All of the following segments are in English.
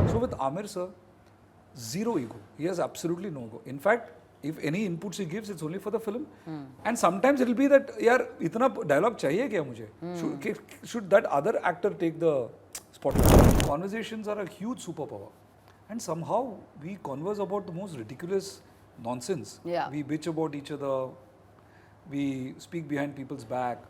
So with Aamir sir, zero ego. He has absolutely no ego. In fact, if any inputs he gives, it's only for the film. And sometimes it'll be that, yaar, itna dialogue chahiye kya mujhe? Should that other actor take the spotlight? Conversations are a huge superpower. And somehow we converse about the most ridiculous nonsense. Yeah. We bitch about each other. We speak behind people's back.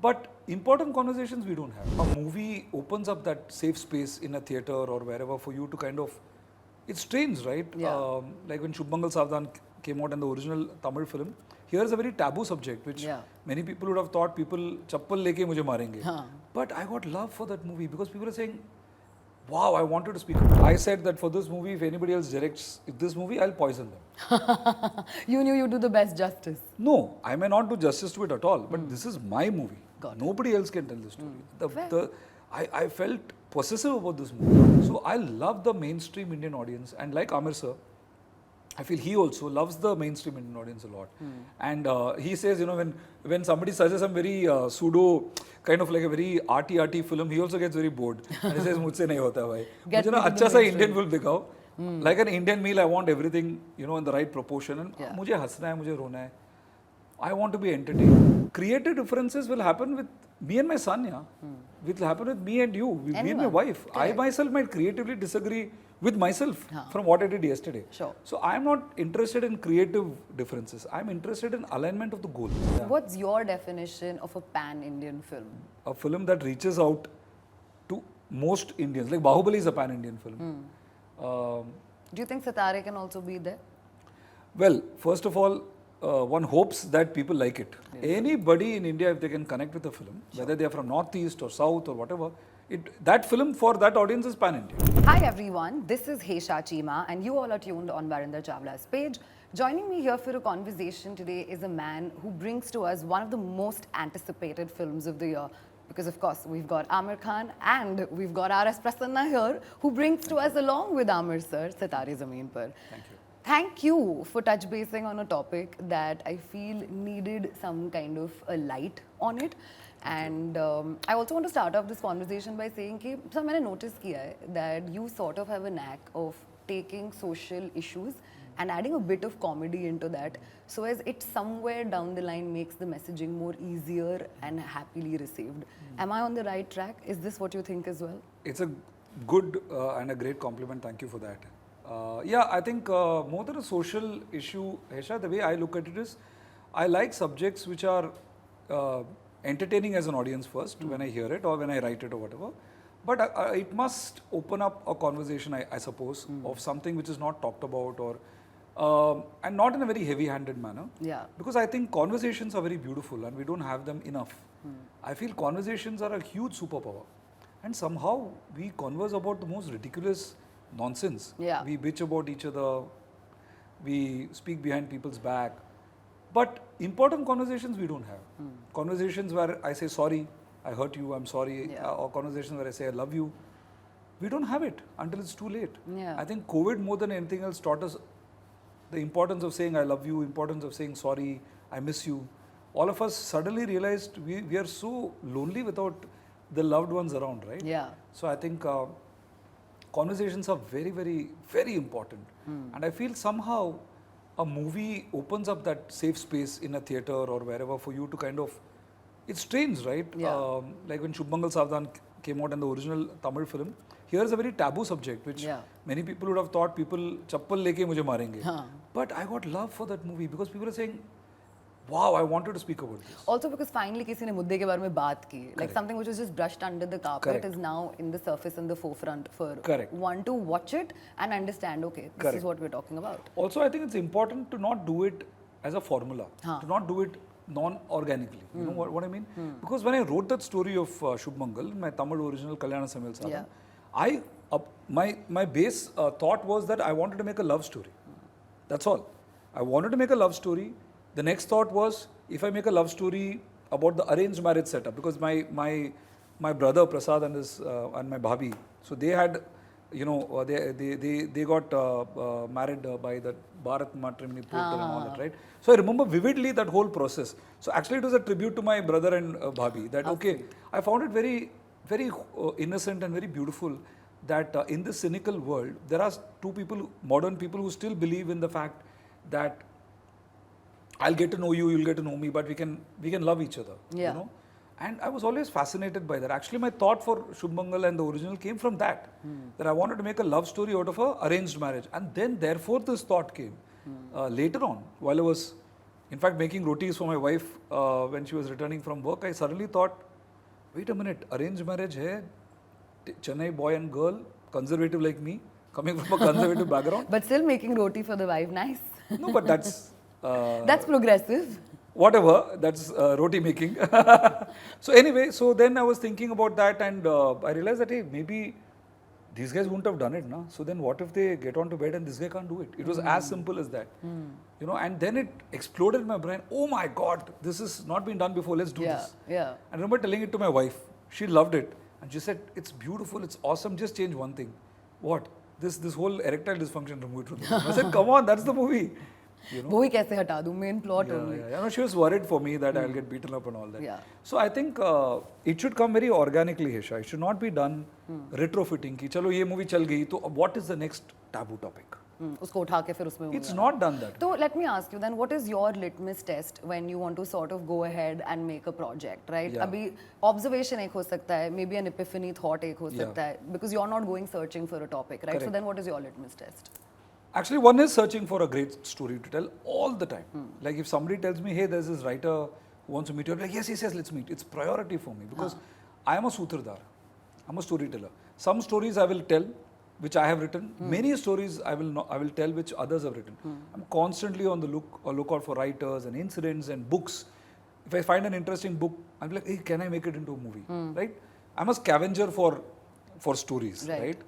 But important conversations we don't have. A movie opens up that safe space in a theatre or wherever for you to kind of. It's strange, right? Yeah. Like when Shubmangal Savdan came out in the original Tamil film, here's a very taboo subject which many people would have thought people chappal leke mujhe marenge. But I got love for that movie because people are saying, wow, I wanted to speak. I said that for this movie, if anybody else directs this movie, I'll poison them. You knew you'd do the best justice. No, I may not do justice to it at all, but this is my movie. Nobody else can tell the story. I felt possessive about this movie. So I love the mainstream Indian audience, and like Aamir sir, I feel he also loves the mainstream Indian audience a lot. And he says, you know, when somebody suggests some very pseudo, kind of like a very arty film, he also gets very bored. And he says, "Mujhse nahi hota bhai. Mujhe na अच्छा सा Indian film दिखाओ." Like an Indian meal, I want everything, you know, in the right proportion. And मुझे हंसना है, मुझे रोना है. I want to be entertained. Creative differences will happen with me and my son, It will happen with me and you, with me and my wife. I myself might creatively disagree with myself from what I did yesterday. Sure. So I am not interested in creative differences. I am interested in alignment of the goal. What's your definition of a pan-Indian film? A film that reaches out to most Indians. Like Bahubali is a pan-Indian film. Do you think Sitareen can also be there? Well, first of all, one hopes that people like it. Anybody in India, if they can connect with a film, whether they are from Northeast or South or whatever, that film for that audience is pan-India. Hi everyone, this is Hesha Chimah and you all are tuned on Varinder Chawla's page. Joining me here for a conversation today is a man who brings to us one of the most anticipated films of the year. Because of course, we've got Aamir Khan and we've got our S Prasanna here, who brings to us along with Aamir sir, Sitareen Zameen Par. Thank you. Thank you for touch basing on a topic that I feel needed some kind of a light on it. And I also want to start off this conversation by saying कि sir, मैंने notice किया है that you sort of have a knack of taking social issues and adding a bit of comedy into that, so as it somewhere down the line makes the messaging more easier and happily received. Am I on the right track? Is this what you think as well? It's a good and a great compliment. Thank you for that. Yeah, I think more than a social issue, Hesha, the way I look at it is, I like subjects which are entertaining as an audience first, when I hear it or when I write it or whatever. But it must open up a conversation, I suppose, of something which is not talked about or and not in a very heavy-handed manner. Yeah. Because I think conversations are very beautiful and we don't have them enough. I feel conversations are a huge superpower. And somehow we converse about the most ridiculous nonsense. Yeah. We bitch about each other. We speak behind people's back. But important conversations we don't have. Conversations where I say sorry, I hurt you, I'm sorry, or conversations where I say I love you. We don't have it until it's too late. Yeah. I think COVID more than anything else taught us the importance of saying I love you, importance of saying sorry, I miss you. All of us suddenly realized we are so lonely without the loved ones around, right? Yeah. So I think conversations are very, very, very important. And I feel somehow a movie opens up that safe space in a theatre or wherever for you to kind of. It's strange, right? Yeah. Like when Shubmangal Savdan came out in the original Tamil film, here's a very taboo subject which many people would have thought people chappal leke mujhe marenge. But I got love for that movie because people are saying, wow, I wanted to speak about this. Also because finally किसी ने मुद्दे के बारे में बात की. Like something which was just brushed under the carpet is now in the surface and the forefront for one to watch it and understand, okay, this is what we're talking about. Also, I think it's important to not do it as a formula, to not do it non-organically. You know what I mean? Because when I wrote that story of Shubmangal, my Tamil original Kalyana Samuel Sadhan, my base thought was that I wanted to make a love story. That's all. I wanted to make a love story. The next thought was, if I make a love story about the arranged marriage setup, because my brother Prasad and my bhabi, so they had, you know, they got married by the Bharat matrimony portal and all that, right? So I remember vividly that whole process. So actually it was a tribute to my brother and bhabi that, okay, I found it very, very innocent and very beautiful that in this cynical world, there are modern people who still believe in the fact that I'll get to know you, you'll get to know me, but we can love each other. Yeah. You know? And I was always fascinated by that. Actually, my thought for Shubh Mangal and the original came from that. That I wanted to make a love story out of a arranged marriage. And then therefore this thought came later on, while I was in fact making rotis for my wife when she was returning from work. I suddenly thought, wait a minute, arranged marriage hai, Chennai boy and girl, conservative like me, coming from a conservative background. But still making roti for the wife, nice. No, but that's... That's progressive. Whatever, that's roti making. So anyway, so then I was thinking about that, and I realized that, hey, maybe these guys wouldn't have done it, na? So then what if they get onto bed and this guy can't do it? It was as simple as that. You know, and then it exploded in my brain. Oh my God, this has not been done before, let's do this. Yeah. I remember telling it to my wife. She loved it. And she said, it's beautiful, it's awesome, just change one thing. What? This whole erectile dysfunction removed from the movie. I said, come on, that's the movie. You know? वो ही कैसे हटा दूँ, main plot only. Yeah. No, she was worried for me that I'll get beaten up and all that. Yeah. So I think it should come very organically, Hesha. It should not be done retrofitting कि चलो ये movie चल गई तो what is the next taboo topic? उसको उठा के फिर उसमें It's not done that. So let me ask you then, what is your litmus test when you want to sort of go ahead and make a project, right? Yeah. अभी observation एक हो सकता है, maybe an epiphany thought एक हो सकता है, because you're not going searching for a topic, right? Correct. So then what is your litmus test? Actually, one is searching for a great story to tell all the time. Like if somebody tells me, hey, there's this writer who wants to meet you, I'm like, yes, let's meet. It's priority for me because I am a sutradhar. I'm a storyteller. Some stories I will tell, which I have written. Many stories I will tell, which others have written. I'm constantly on the lookout for writers and incidents and books. If I find an interesting book, I'm like, hey, can I make it into a movie? Right? I'm a scavenger for stories, right?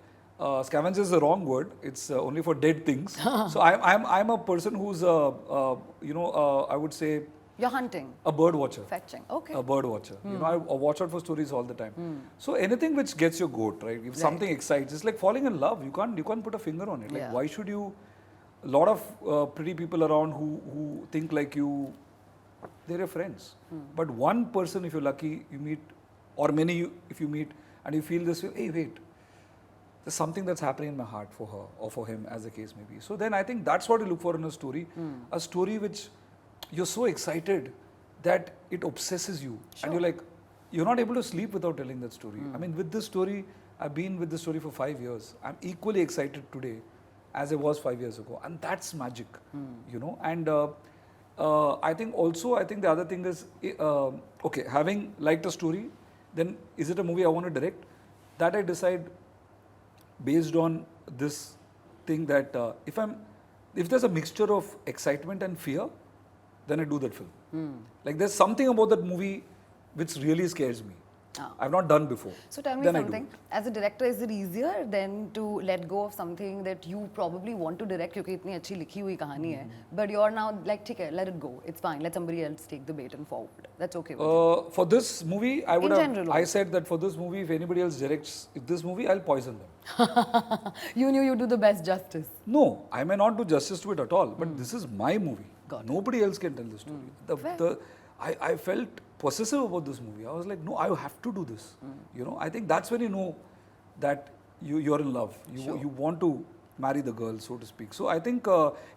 Scavenger is the wrong word. It's only for dead things. So I'm a person who's I would say You're hunting. a bird watcher. Fetching. Okay. A bird watcher. You know, I watch out for stories all the time. So anything which gets your goat, right? If something excites, it's like falling in love. You can't put a finger on it. Like why should you? A lot of pretty people around who think like you, they're your friends. But one person, if you're lucky, you meet, or many if you meet, and you feel this way, hey, wait. There's something that's happening in my heart for her or for him, as the case may be. So then I think that's what you look for in a story. A story which you're so excited that it obsesses you. And you're like, you're not able to sleep without telling that story. I mean, with this story, I've been with this story for 5 years. I'm equally excited today as I was 5 years ago. And that's magic, you know. And I think the other thing is, okay, having liked a story, then is it a movie I want to direct? That I decide based on this thing that if there's a mixture of excitement and fear, then I do that film. Like there's something about that movie which really scares me. I've not done before. So tell me something. As a director, is it easier then to let go of something that you probably want to direct क्योंकि इतनी अच्छी लिखी हुई कहानी है, but you're now like, ठीक है, let it go. It's fine. Let somebody else take the bait and forward. That's okay with you. For this movie, I said that for this movie, if anybody else directs this movie, I'll poison them. You knew you'd do the best justice. No, I may not do justice to it at all, but this is my movie. Nobody else can tell the story. I felt possessive about this movie. I was like, no, I have to do this. You know, I think that's when you know that you're in love. You want to marry the girl, so to speak. So I think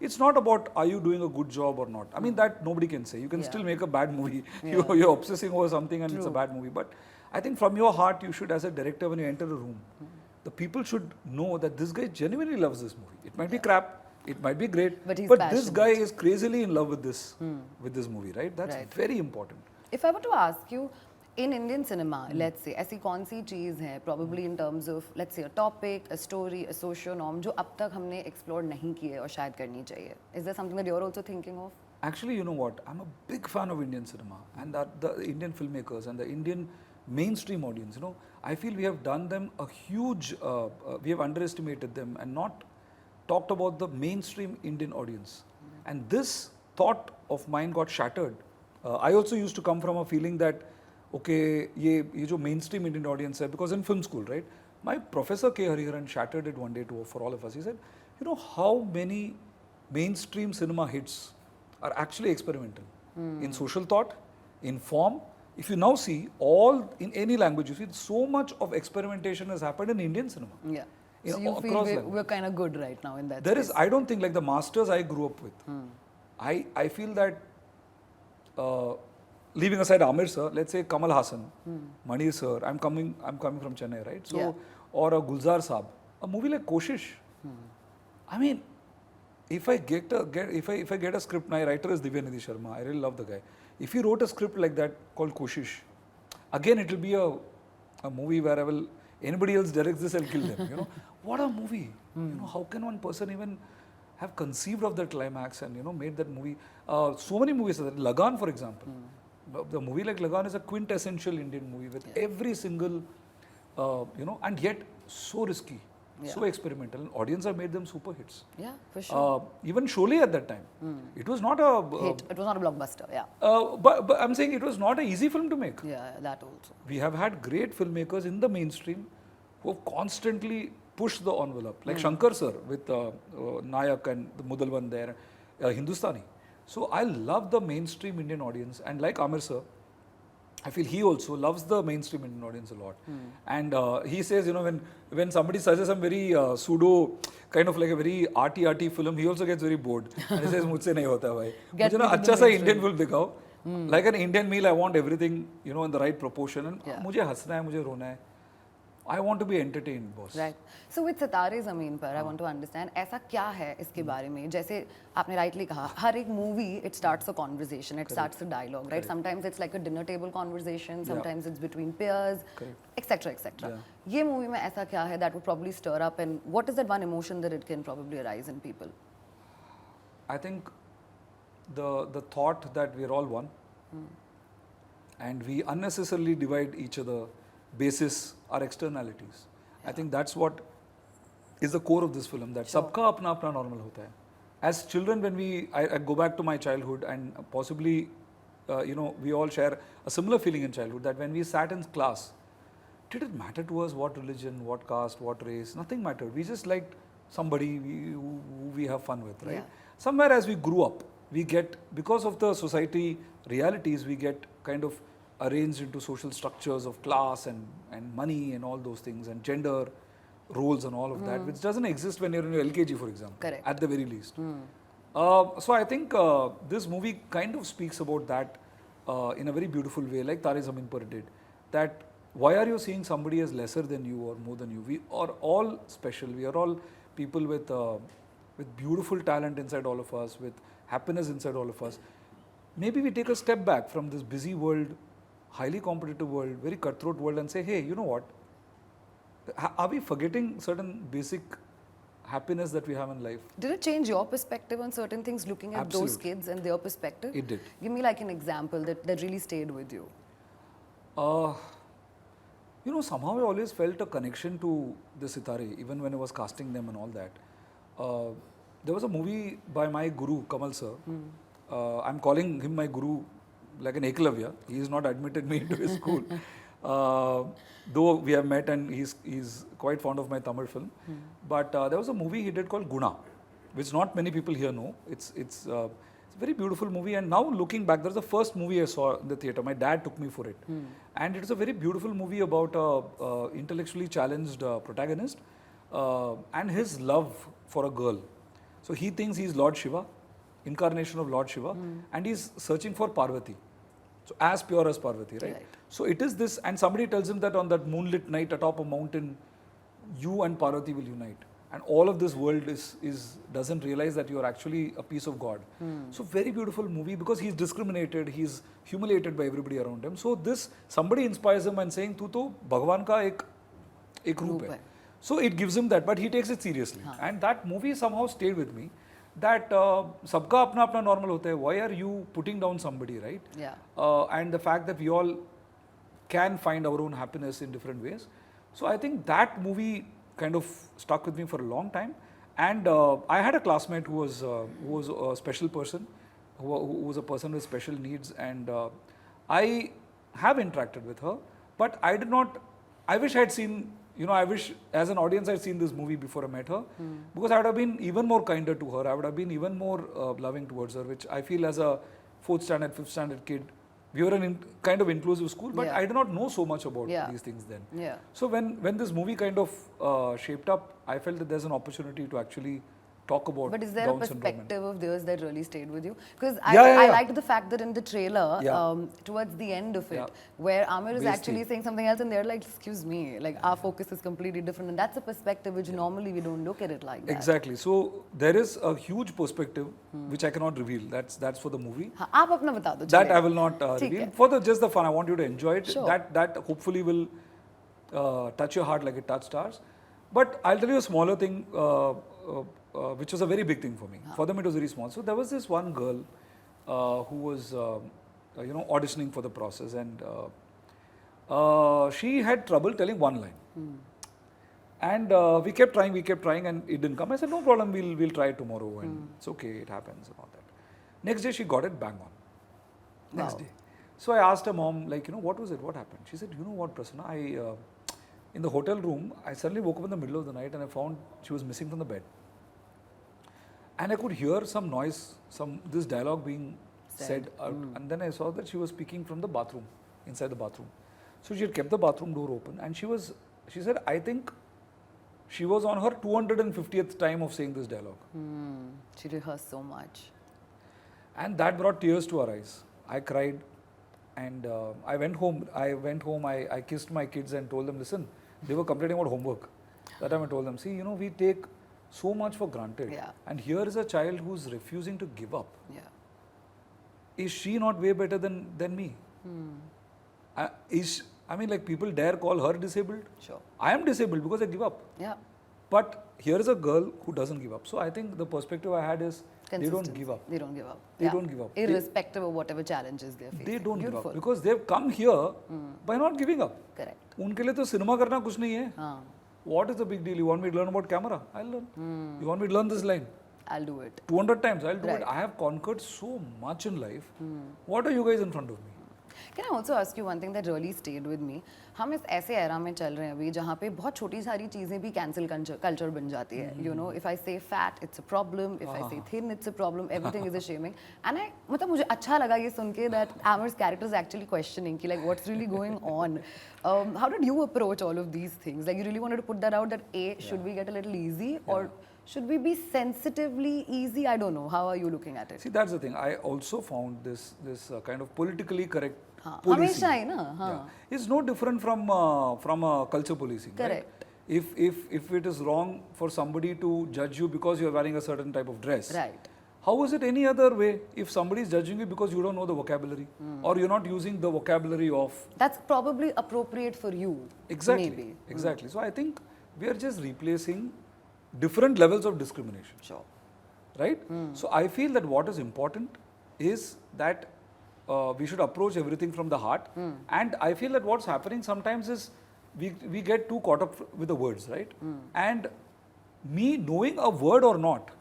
it's not about are you doing a good job or not. I mean, that nobody can say. You can still make a bad movie. You're obsessing over something and it's a bad movie. But I think from your heart, you should, as a director, when you enter a room, the people should know that this guy genuinely loves this movie. It might be crap. It might be great, but this guy is crazily in love with this movie, right? That's very important. If I were to ask you, in Indian cinema, let's say, ऐसी कौन सी चीज़ है, probably in terms of, let's say, a topic, a story, a socio-norm, जो अब तक हमने explore नहीं की है और शायद करनी चाहिए? Is there something that you're also thinking of? Actually, you know what? I'm a big fan of Indian cinema and the Indian filmmakers and the Indian mainstream audience. You know, I feel we have done them a huge, we have underestimated them and not talked about the mainstream Indian audience. And this thought of mine got shattered. I also used to come from a feeling that, okay, ye jo mainstream Indian audience hai, because in film school, right? My professor K. Hariharan shattered it one day for all of us. He said, you know how many mainstream cinema hits are actually experimental in social thought, in form, if you now see all in any language, you see so much of experimentation has happened in Indian cinema. Yeah. In So you feel across we're languages. kind of good right now in that There space. is, I don't think like the masters I grew up with. I feel that leaving aside Aamir sir, let's say Kamal Hassan, Mani sir, I'm coming from Chennai, right? So Yeah. or a Gulzar Saab, a movie like Koshish. I mean, if I get a script, my writer is Divyanidhi Sharma. I really love the guy. If he wrote a script like that called Koshish, again it will be a movie where anybody else directs this, I'll kill them. You know, what a movie. You know, how can one person even have conceived of that climax and made that movie? So many movies. Lagan, for example, the movie like Lagan is a quintessential Indian movie with every single, and yet so risky. So experimental, and audience have made them super hits. Yeah, for sure. Even Sholay at that time, it was not a Hit. It was not a blockbuster. Yeah. but I'm saying it was not an easy film to make. Yeah, that also. We have had great filmmakers in the mainstream who have constantly pushed the envelope, like Shankar sir with Nayak and the Mudalwan there, Hindustani. So I love the mainstream Indian audience, and like Aamir sir, I feel he also loves the mainstream Indian audience a lot. And he says, when somebody suggests some very pseudo, kind of like a very arty film, he also gets very bored. And he says, "Mujhse nahi hota bhai. Get Mujhe na me to the अच्छा सा mainstream." Indian film दिखाओ. Like an Indian meal, I want everything, in the right proportion. And मुझे हंसना है, मुझे रोना है. I want to be entertained, boss. Right. So with सितारे ज़मीन पर, I want to understand ऐसा क्या है इसके बारे में? जैसे आपने rightly कहा, हर एक movie it starts a conversation, it starts a dialogue, right? Sometimes it's like a dinner table conversation, sometimes it's between peers, etc. etc. ये movie में ऐसा क्या है that would probably stir up, and what is that one emotion that it can probably arise in people? I think the thought that we're all one, and we unnecessarily divide each other basis our externalities. I think that's what is the core of this film, that sabka apna apna normal hota hai. As children, when I go back to my childhood, and possibly we all share a similar feeling in childhood, that when we sat in class, did it matter to us what religion, what caste, what race? Nothing mattered. We just liked somebody who we have fun with, right? Somewhere as we grew up, we get, because of the society realities, we get kind of arranged into social structures of class and money and all those things, and gender roles and all of that, which doesn't exist when you're in your LKG, for example. Correct. At the very least. So I think this movie kind of speaks about that in a very beautiful way, like Sitareen Zameen Par did. That why are you seeing somebody as lesser than you or more than you? We are all special. We are all people with beautiful talent inside all of us, with happiness inside all of us. Maybe we take a step back from this busy world, highly competitive world, very cutthroat world, and say, hey, you know what? Are we forgetting certain basic happiness that we have in life? Did it change your perspective on certain things, looking at those kids and their perspective? It did. Give me like an example that really stayed with you. Somehow I always felt a connection to the Sitare, even when I was casting them and all that. There was a movie by my guru, Kamal sir. I'm calling him my guru like an Eklavya. He has not admitted me into his school. Though we have met and he's quite fond of my Tamil film. But there was a movie he did called Guna, which not many people here know. It's a very beautiful movie, and now looking back, that's the first movie I saw in the theatre. My dad took me for it. And it's a very beautiful movie about a intellectually challenged protagonist and his love for a girl. So he thinks he's Lord Shiva, incarnation of Lord Shiva, and he's searching for Parvati. So as pure as Parvati, right? So it is this, and somebody tells him that on that moonlit night atop a mountain, you and Parvati will unite. And all of this world doesn't realize that you are actually a piece of God. So very beautiful movie, because he's discriminated, he's humiliated by everybody around him. So this, somebody inspires him and saying, "Tu to Bhagwan ka ek roop hai." So it gives him that, but he takes it seriously. And that movie somehow stayed with me. That sabka apna apna normal hota hai. Why are you putting down somebody, right? Yeah. And the fact that we all can find our own happiness in different ways. So I think that movie kind of stuck with me for a long time. And I had a classmate who was a special person, who was a person with special needs, and I have interacted with her, but I did not. I wish I had seen. I wish as an audience I'd seen this movie before I met her, because I would have been even more kinder to her. I would have been even more loving towards her, which I feel as a 4th standard, 5th standard kid we were an kind of inclusive school, but Yeah. I did not know so much about Yeah. these things then. Yeah. So when this movie kind of shaped up, I felt that there's an opportunity to actually talk about But is there Down a syndrome. perspective of theirs that really stayed with you? Because Yeah, yeah, I yeah. liked the fact that in the trailer, Yeah. towards the end of it, Yeah. where Aamir is Base actually theme. saying something else and they're like, excuse me, like our focus is completely different. And that's a perspective which normally we don't look at it like that. Exactly. So there is a huge perspective which I cannot reveal. That's for the movie. हाँ, आप अपना बता दो That चलेगा। I will not ठीक reveal. है। For just the fun, I want you to enjoy it. Sure. That hopefully will touch your heart like it touched ours. But I'll tell you a smaller thing, which was a very big thing for me. For them, it was very small. So there was this one girl who was, auditioning for the process, and she had trouble telling one line. And we kept trying, and it didn't come. I said, no problem, we'll try it tomorrow, and it's okay, it happens and all that. Next day, she got it bang on. Next Wow. day. So I asked her mom, like, what was it? What happened? She said, you know what, Prasanna, in the hotel room, I suddenly woke up in the middle of the night and I found she was missing from the bed. And I could hear some noise, this dialogue being said out. And then I saw that she was speaking from the bathroom, inside the bathroom. So she had kept the bathroom door open, and she said, I think she was on her 250th time of saying this dialogue. She rehearsed so much. And that brought tears to our eyes. I cried, and I went home. I kissed my kids and told them, listen, they were complaining about homework. That time I told them, see, we take so much for granted. Yeah. And here is a child who's refusing to give up. Yeah. Is she not way better than me? People dare call her disabled. Sure. I am disabled because I give up. Yeah. But here is a girl who doesn't give up. So I think the perspective I had is they don't Consistency. give up. They don't give up. They don't give up. Irrespective of whatever challenges they're facing. They don't give Beautiful. up because they've come here by not giving up. Correct. उनके लिए तो cinema करना कुछ नहीं है. हाँ. What is the big deal? You want me to learn about camera? I'll learn. You want me to learn this line? I'll do it. 200 times. I'll do Right. it. I have conquered so much in life. What are you guys in front of me? Can I also ask you one thing that really stayed with me? हम इस ऐसे era में चल रहे हैं अभी जहाँ पे बहुत छोटी सारी चीज़ें भी कैंसिल कल्चर बन जाती है. You know, if I say fat, it's a problem. If I say thin, it's a problem. Everything is a shaming. And मतलब मुझे अच्छा लगा ये सुन के that Aamir's character is actually questioning कि like what's really going on. How did you approach all of these things? Like you really wanted to put that out that should we get a little easy or should we be sensitively easy? I don't know. How are you looking at it? See, that's the thing. I also found this kind of politically correct हाँ, policing. हमेशा ही ना, हाँ. Yeah. It's no different from culture policing. Correct. Right? If it is wrong for somebody to judge you because you are wearing a certain type of dress, Right. how is it any other way if somebody is judging you because you don't know the vocabulary or you're not using the vocabulary of That's probably appropriate for you. exactly Maybe. exactly. So I think we are just replacing different levels of discrimination. Sure. Right? So I feel that what is important is that we should approach everything from the heart. And I feel that what's happening sometimes is we get too caught up with the words, right? And me knowing a word or not,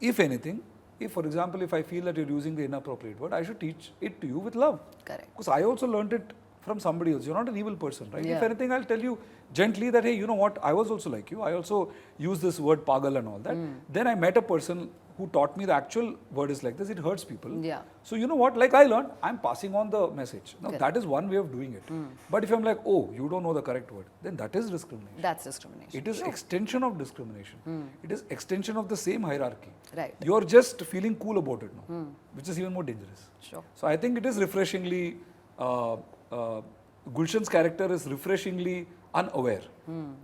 if anything, if for example, if I feel that you're using the inappropriate word, I should teach it to you with love. Correct. Because I also learned it from somebody else. You're not an evil person, right? Yeah. If anything, I'll tell you gently that, hey, you know what, I was also like you. I also use this word pagal and all that. Then I met a person who taught me the actual word is like this. It hurts people. Yeah. So you know what, like I learned, I'm passing on the message. Now Correct. that is one way of doing it. But if I'm like, oh, you don't know the correct word, then that is discrimination. That's discrimination. It is extension of discrimination. It is extension of the same hierarchy. Right. You're just feeling cool about it now, which is even more dangerous. Sure. So I think it is refreshingly, Gulshan's character is refreshingly unaware.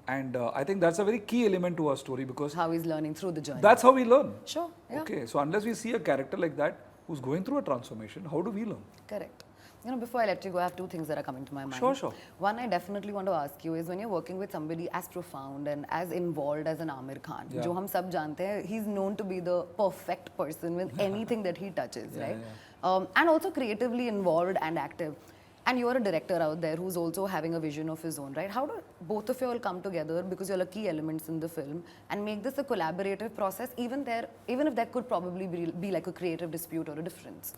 And I think that's a very key element to our story because How he's learning through the journey. that's how we learn. Sure. Yeah. Okay, so unless we see a character like that who's going through a transformation, how do we learn? Correct. You know, before I let you go, I have two things that are coming to my mind. Sure, sure. One, I definitely want to ask you is when you're working with somebody as profound and as involved as an Aamir Khan, Yeah. जो हम सब जानते हैं, he's known to be the perfect person with anything that he touches, Yeah, right? And also creatively involved and active. And you're a director out there who's also having a vision of his own, right? How do both of you all come together because you're key elements in the film and make this a collaborative process, even if there could probably be like a creative dispute or a difference?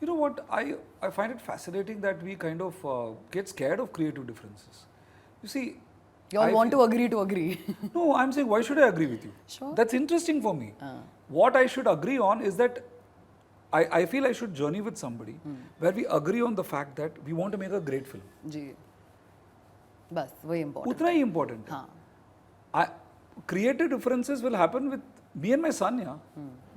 You know what, I find it fascinating that we kind of get scared of creative differences. You see, You all want to agree to agree. no, I'm saying, why should I agree with you? Sure. That's interesting for me. What I should agree on is that I feel I should journey with somebody where we agree on the fact that we want to make a great film. जी बस वही important उतना ही important है. हाँ Creative differences will happen with me and my son, yeah.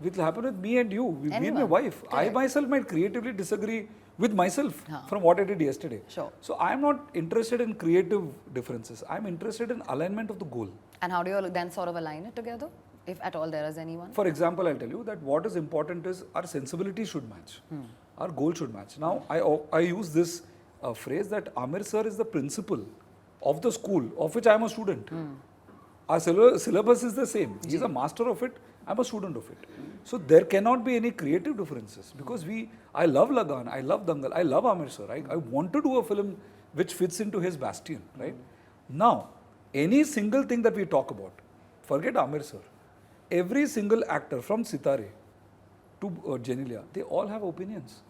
It will happen with me and you, with me and my Anyone. wife. I Correct. myself might creatively disagree with myself हाँ. from what I did yesterday. Sure. So I am not interested in creative differences. I am interested in alignment of the goal. and how do you all then sort of align it together if at all there is anyone For example, I'll tell you that what is important is our sensibility should match. Our goal should match. Now, I use this phrase that Aamir sir is the principal of the school of which I am a student. Our syllabus is the same. He is a master of it. I'm a student of it. So there cannot be any creative differences because I love Lagan, I love Dangal, I love Aamir sir. I want to do a film which fits into his bastion, right? Now, any single thing that we talk about, forget Aamir sir, every single actor from Sitareen to Genilia, they all have opinions.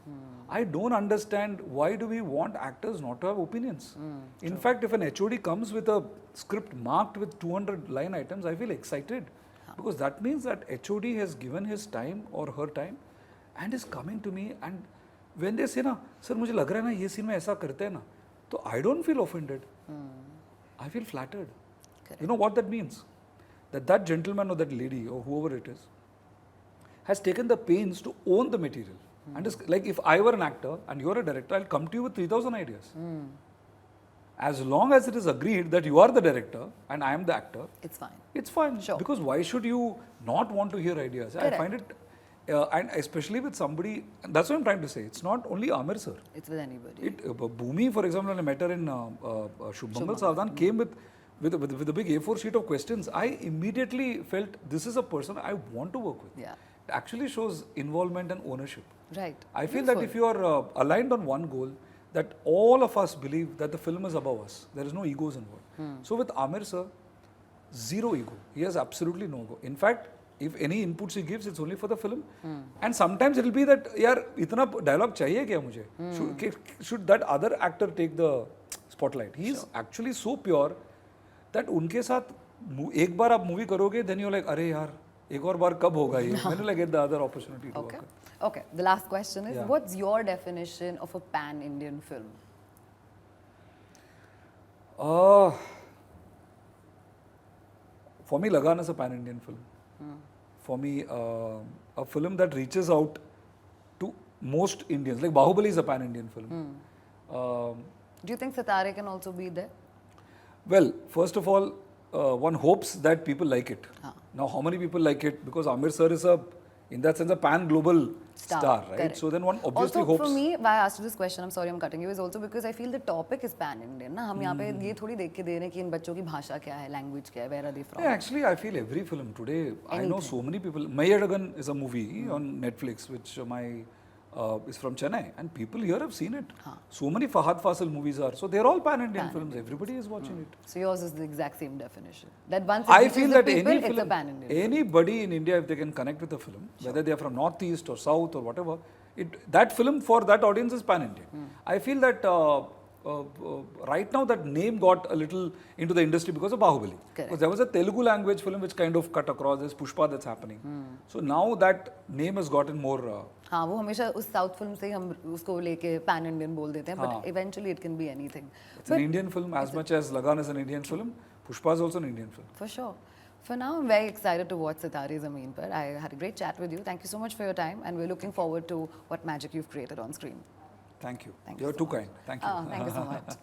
I don't understand why do we want actors not to have opinions. In fact, if an HOD comes with a script marked with 200 line items, I feel excited because that means that HOD has given his time or her time and is coming to me, and when they say na, sir मुझे लग रहा है ना ये scene में ऐसा करते हैं ना, तो I don't feel offended. I feel flattered. Correct. You know what that means? That gentleman or that lady or whoever it is has taken the pains to own the material. And it's like if I were an actor and you're a director, I'll come to you with 3,000 ideas. As long as it is agreed that you are the director and I am the actor, it's fine it's fine. Sure. Because why should you not want to hear ideas? Correct. I find it, and especially with somebody, that's what I'm trying to say. It's not only Aamir sir. it's with anybody Bhumi, for example, when I met her in Shubhamal Savdan, came with a big A4 sheet of questions. I immediately felt this is a person I want to work with. Yeah. It actually shows involvement and ownership. right I feel that if you are aligned on one goal, that all of us believe that the film is above us. There is no egos involved. So with Aamir sir, zero ego. He has absolutely no ego. In fact, if any inputs he gives, it's only for the film. And sometimes it will be that, yaar, itna dialogue chahiye kya mujhe? Should that other actor take the spotlight? He is actually so pure that उनके साथ एक बार आप movie करोगे, then you're like, अरे यार, एक और बार कब होगा ये? When will I get the other opportunity to okay work? okay the last question is Yeah. what's your definition of a pan-Indian film For me, Lagan is a pan-Indian film. For me, a film that reaches out to most Indians. Like Bahubali is a pan-Indian film. do you think Sitare can also be there Well, first of all, one hopes that people like it. Now, how many people like it? Because Aamir sir is in that sense, a pan-global star, right? correct. So then one obviously also hopes. for me why I asked you this question, I'm sorry I'm cutting you, is also because I feel the topic is pan-Indian ना हम यहाँ पे ये थोड़ी देख के दे रहे हैं कि इन बच्चों की भाषा क्या है, language क्या है, where are they from? Yeah, actually, I feel every film today, I know so many people. Lagan is a movie on Netflix, which is from Chennai, and people here have seen it. So many Fahad Fasil movies are. So they're all pan-Indian films. Everybody is watching it. So yours is the exact same definition. That once it I reaches feel the that people, any it's a film, pan-Indian. anybody in India, if they can connect with a film, whether they are from Northeast or South or whatever, that film for that audience is pan-Indian. I feel that right now that name got a little into the industry because of Bahubali. Because there was a Telugu language film which kind of cut across. There's Pushpa that's happening. So now that name has gotten more. हाँ वो हमेशा उस south film से ही हम उसको लेके pan Indian बोल देते हैं but eventually it can be anything. It's an Indian film as much as Lagan is an Indian film. Pushpa is also an Indian film. For sure. For now, I'm very excited to watch Sitareen Zameen Par. I had a great chat with you. Thank you so much for your time, and we're looking forward to what magic you've created on screen. Thank you. Thank you You're so too kind. Thank you. Thank you so much.